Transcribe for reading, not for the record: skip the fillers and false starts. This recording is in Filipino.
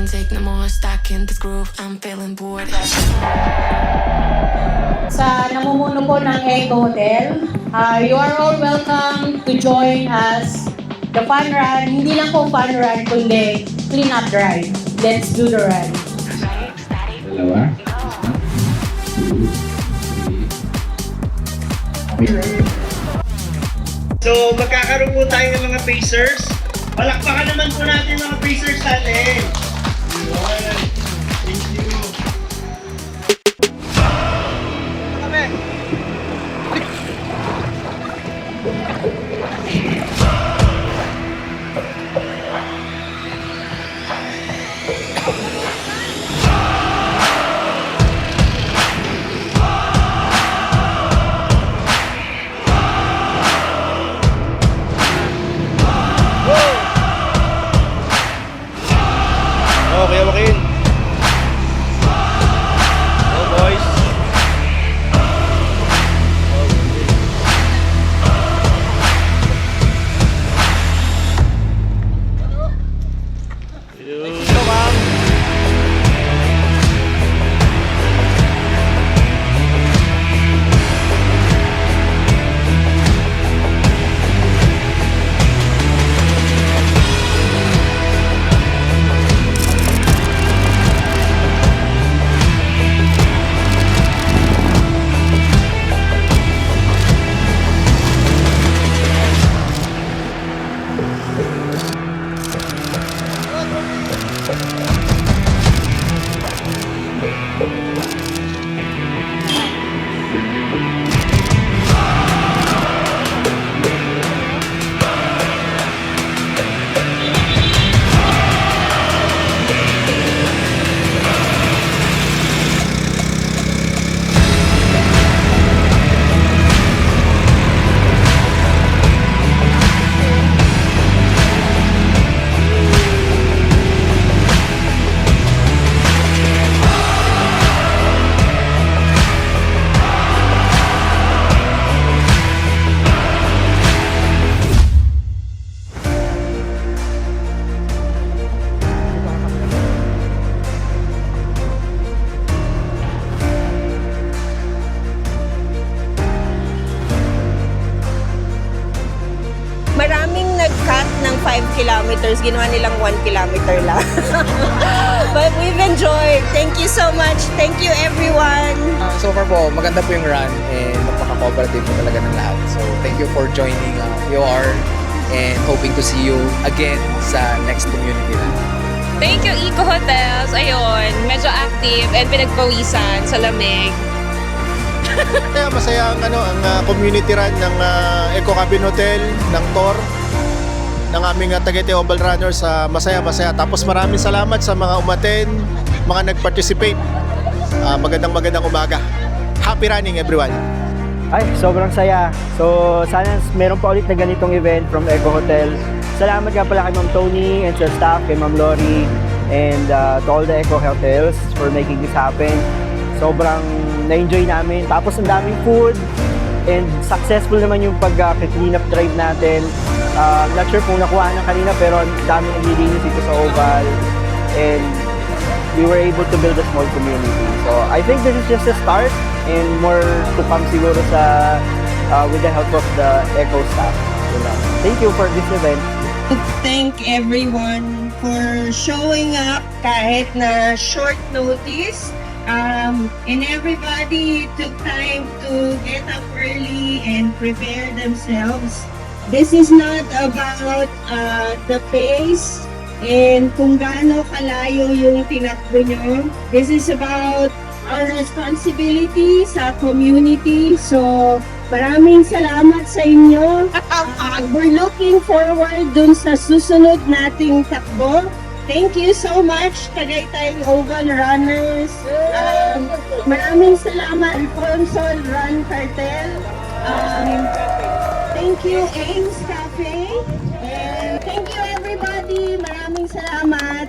can't take no more, stuck in this groove, I'm feeling bored. Sa namumuno po ng Eco Hotel, you are all welcome to join us. The fun run, hindi lang po fun run, kundi clean up drive. Let's do the run. Dalawa. So, magkakaroon po tayo ng mga pacers. Palakpakan naman po natin mga pacers natin. Yun. Thank you. Kami. Okay, okay. Go, boys. Ito, ma'am. Maraming nag-cut ng 5 kilometers, ginawa nilang 1 kilometer lang. But we've enjoyed. Thank you so much. Thank you everyone. So far po, maganda po yung run and magpaka-cooperative po talaga ng lahat. So thank you for joining POR and hoping to see you again sa next community run. Thank you, Eco Hotels. Ayun, medyo active and pinagpawisan sa lamig. Masaya ang community run ng Eco Cabin Hotel, ng TOR, ng aming Tagaytay Oval Runners. Masaya-masaya. Tapos maraming salamat sa mga umaten, mga nag-participate. Magandang umaga. Happy running everyone. Ay, sobrang saya. So, sana meron pa ulit na ganitong event from Eco Hotel. Salamat nga pala kay Ma'am Tony and sa staff, kay Ma'am Lori, and to all the Eco Hotels for making this happen. Sobrang na-enjoy namin. Tapos ang daming food and successful naman yung pag-clean up drive natin. Not sure kung nakuha na kanina pero ang daming naglilinis dito sa Oval. And we were able to build a small community. So I think this is just a start and more to come siguro sa with the help of the Eco staff. Thank you for this event. Thank everyone for showing up kahit na short notice. And everybody took time to get up early and prepare themselves. This is not about the pace and kung gaano kalayo yung tinakbo nyo. This is about our responsibility sa community. So, maraming salamat sa inyo. We're looking forward dun sa susunod nating takbo. Thank you so much, Tagaytay Oval Runners. Maraming salamat, Consol Run Cartel. Thank you, Ames Cafe. And thank you, everybody. Maraming salamat.